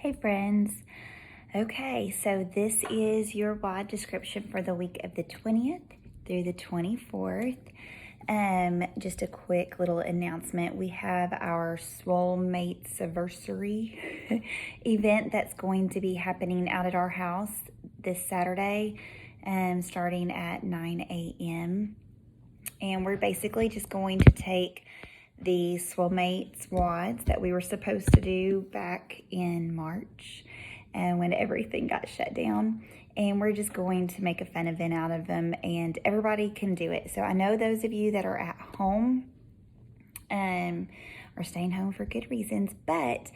Hi friends. Okay, so this is your WOD description for the week of the 20th through the 24th. Just a quick little announcement. We have our Swole Mates anniversary event that's going to be happening out at our house this Saturday, starting at 9 a.m. And we're basically just going to take the Swole Mates WODs that we were supposed to do back in March and when everything got shut down, and we're just going to make a fun event out of them, and everybody can do it. So I know those of you that are at home are staying home for good reasons, but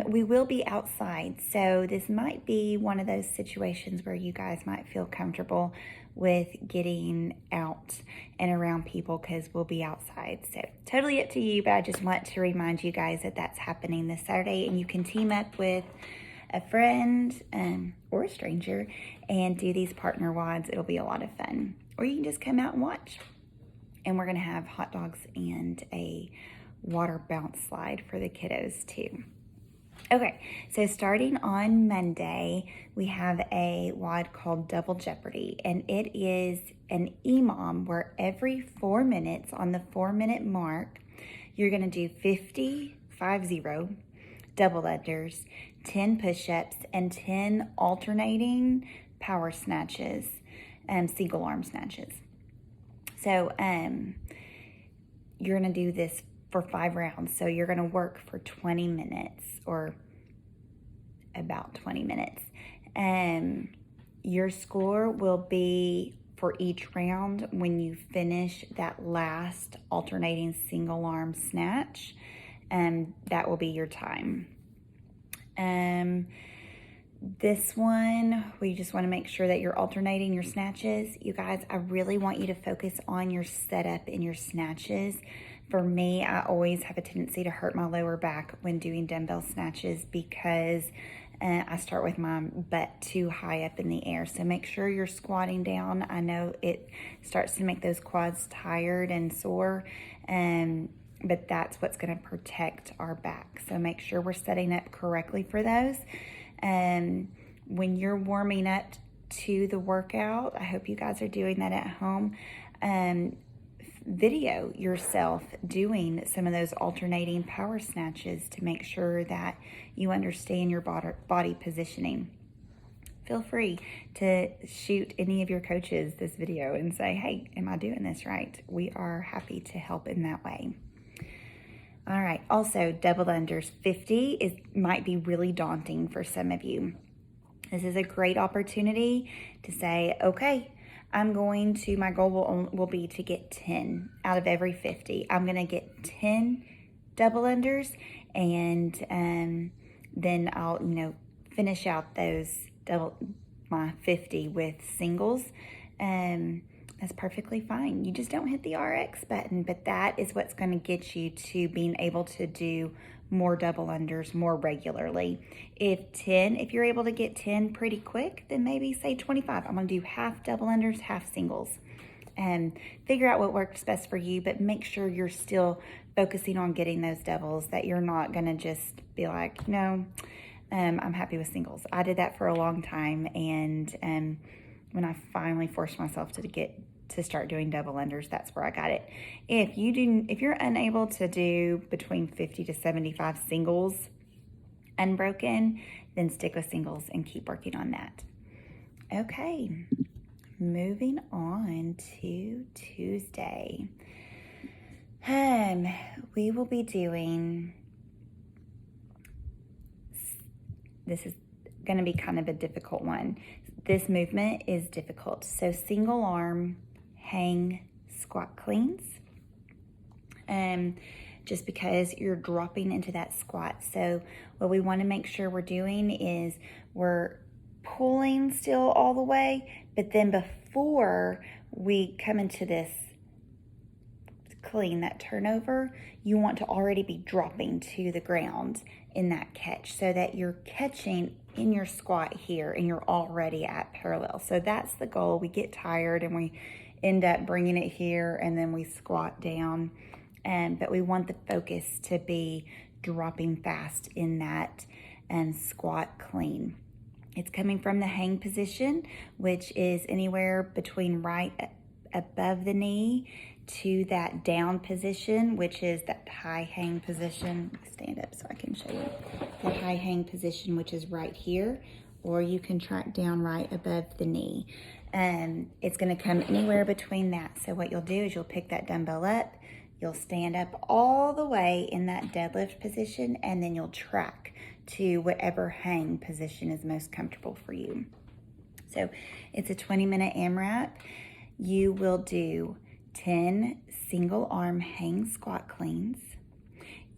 we will be outside, so this might be one of those situations where you guys might feel comfortable with getting out and around people because we'll be outside. So totally up to you, but I just want to remind you guys that that's happening this Saturday, and you can team up with a friend or a stranger and do these partner WODs. It'll be a lot of fun. Or you can just come out and watch. And we're gonna have hot dogs and a water bounce slide for the kiddos too. Okay, so starting on Monday, we have a WOD called Double Jeopardy, and it is an EMOM where every 4 minutes, on the 4-minute mark, you're gonna do 50 double unders, 10 push-ups, and 10 alternating power snatches, single arm snatches. So you're gonna do this for 5 rounds. So you're gonna work for 20 minutes or about 20 minutes. Your score will be for each round when you finish that last alternating single arm snatch, that will be your time. This one, we just want to make sure that you're alternating your snatches. You guys, I really want you to focus on your setup and your snatches. For me, I always have a tendency to hurt my lower back when doing dumbbell snatches because I start with my butt too high up in the air. So make sure you're squatting down. I know it starts to make those quads tired and sore, but that's what's going to protect our back. So make sure we're setting up correctly for those. When you're warming up to the workout, I hope you guys are doing that at home. Video yourself doing some of those alternating power snatches to make sure that you understand your body positioning. Feel free to shoot any of your coaches this video and say, hey, am I doing this right? We are happy to help in that way. All right, also double unders 50 might be really daunting for some of you. This is a great opportunity to say, okay, my goal will be to get 10 out of every 50. I'm gonna get 10 double unders, and then I'll, finish out my 50 with singles. That's perfectly fine. You just don't hit the RX button, but that is what's going to get you to being able to do more double unders more regularly. If you're able to get 10 pretty quick, then maybe say 25. I'm going to do half double unders, half singles. And figure out what works best for you, but make sure you're still focusing on getting those doubles, that you're not going to just be like, no, I'm happy with singles. I did that for a long time, and when I finally forced myself to start doing double unders, that's where I got it. If you're unable to do between 50 to 75 singles unbroken, then stick with singles and keep working on that. Okay, moving on to Tuesday. We will be doing, this is going to be kind of a difficult one. This movement is difficult. So single arm hang squat cleans, just because you're dropping into that squat. So what we want to make sure we're doing is we're pulling still all the way, but then before we come into this clean, that turnover, you want to already be dropping to the ground in that catch so that you're catching in your squat here and you're already at parallel. So that's the goal. We get tired and we end up bringing it here and then we squat down, but we want the focus to be dropping fast in that and squat clean. It's coming from the hang position, which is anywhere between right above the knee to that down position, which is that high hang position. Stand up so I can show you. That high hang position, which is right here, or you can track down right above the knee. It's gonna come anywhere between that. So what you'll do is you'll pick that dumbbell up, you'll stand up all the way in that deadlift position, and then you'll track to whatever hang position is most comfortable for you. So it's a 20-minute AMRAP. You will do 10 single arm hang squat cleans.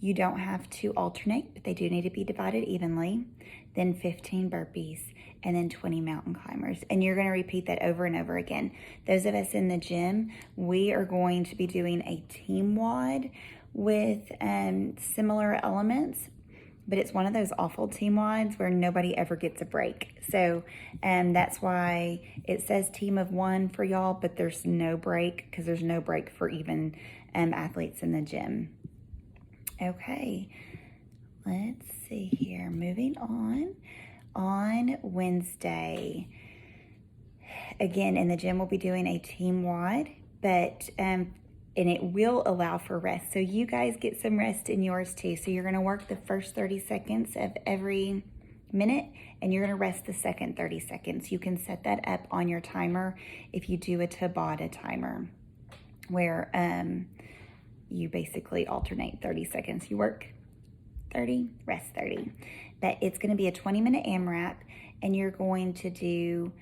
You don't have to alternate, but they do need to be divided evenly. Then 15 burpees, and then 20 mountain climbers. And you're gonna repeat that over and over again. Those of us in the gym, we are going to be doing a team WOD with similar elements, but it's one of those awful team WODs where nobody ever gets a break. So that's why it says team of one for y'all, but there's no break, because there's no break for even athletes in the gym. Okay, let's see here. Moving on. On Wednesday, again, in the gym, we'll be doing a team WOD, but and it will allow for rest. So you guys get some rest in yours too. So you're gonna work the first 30 seconds of every minute, and you're gonna rest the second 30 seconds. You can set that up on your timer if you do a Tabata timer, where you basically alternate 30 seconds. You work 30, rest 30. But it's gonna be a 20-minute AMRAP, and you're going to do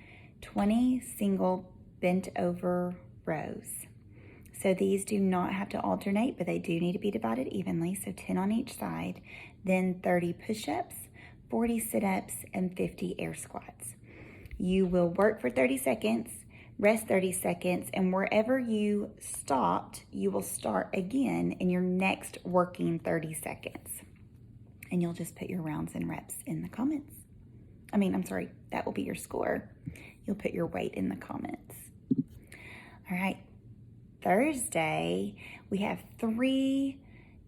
20 single bent over rows. So these do not have to alternate, but they do need to be divided evenly, so 10 on each side, then 30 push-ups, 40 sit-ups, and 50 air squats. You will work for 30 seconds, rest 30 seconds, and wherever you stopped, you will start again in your next working 30 seconds. And you'll just put your rounds and reps in the comments. That will be your score. You'll put your weight in the comments. All right. Thursday, we have 3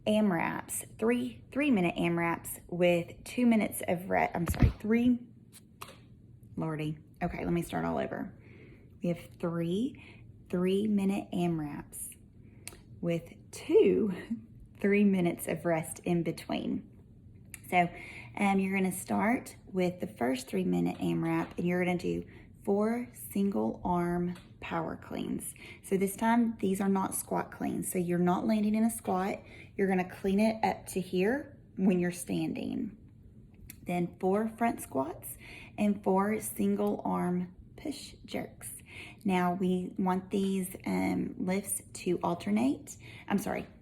AMRAPs, 3-minute AMRAPs with 2 minutes of rest. Lordy. Okay, let me start all over. We have 3-minute AMRAPs with 2 3 minutes of rest in between. So you're gonna start with the first 3-minute AMRAP, and you're gonna do 4 single arm power cleans. So this time, these are not squat cleans. So you're not landing in a squat. You're gonna clean it up to here when you're standing. Then 4 front squats and 4 single arm push jerks. Now we want these lifts to alternate.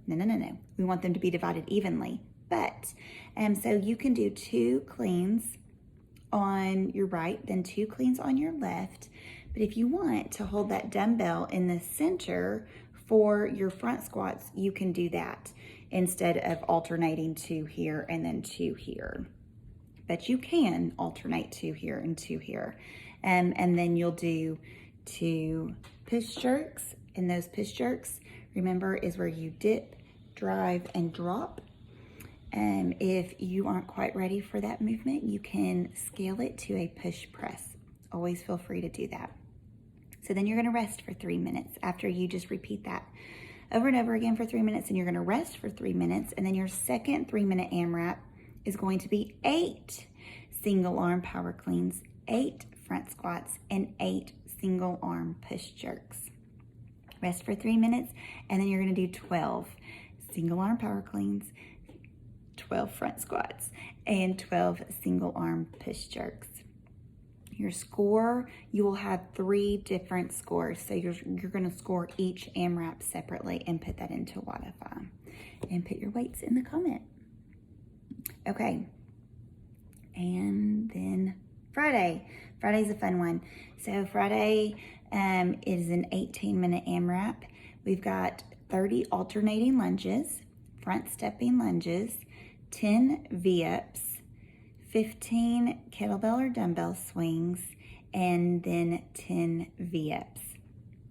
No. We want them to be divided evenly. But, so you can do 2 cleans on your right, then 2 cleans on your left. But if you want to hold that dumbbell in the center for your front squats, you can do that instead of alternating 2 here and then 2 here. But you can alternate 2 here and 2 here. And then you'll do 2 push jerks, and those push jerks, remember, is where you dip, drive, and drop. If you aren't quite ready for that movement, you can scale it to a push press. Always feel free to do that. So then you're gonna rest for 3 minutes after you just repeat that over and over again for 3 minutes, and you're gonna rest for 3 minutes, and then your second 3-minute AMRAP is going to be 8 single arm power cleans, 8 front squats, and 8 single arm push jerks. Rest for 3 minutes, and then you're gonna do 12 single arm power cleans, 12 front squats, and 12 single arm push jerks. Your score, you will have 3 different scores. So you're gonna score each AMRAP separately and put that into Wodify. And put your weights in the comment. Okay, and then Friday. Friday's a fun one. So Friday is an 18-minute AMRAP. We've got 30 alternating lunges, front stepping lunges, 10 V-ups, 15 kettlebell or dumbbell swings, and then 10 V-ups.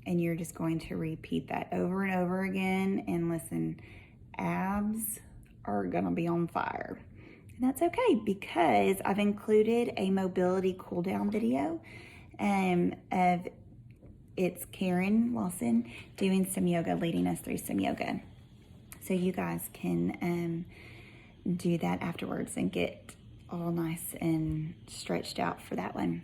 And you're just going to repeat that over and over again. And listen, abs are gonna be on fire. And that's okay, because I've included a mobility cool down video of it's Karen Lawson doing some yoga, leading us through some yoga. So you guys can do that afterwards and get all nice and stretched out for that one.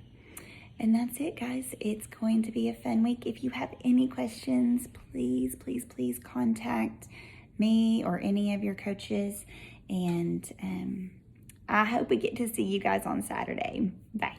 And that's it, guys. It's going to be a fun week. If you have any questions, please, please, please contact me or any of your coaches. And I hope we get to see you guys on Saturday. Bye.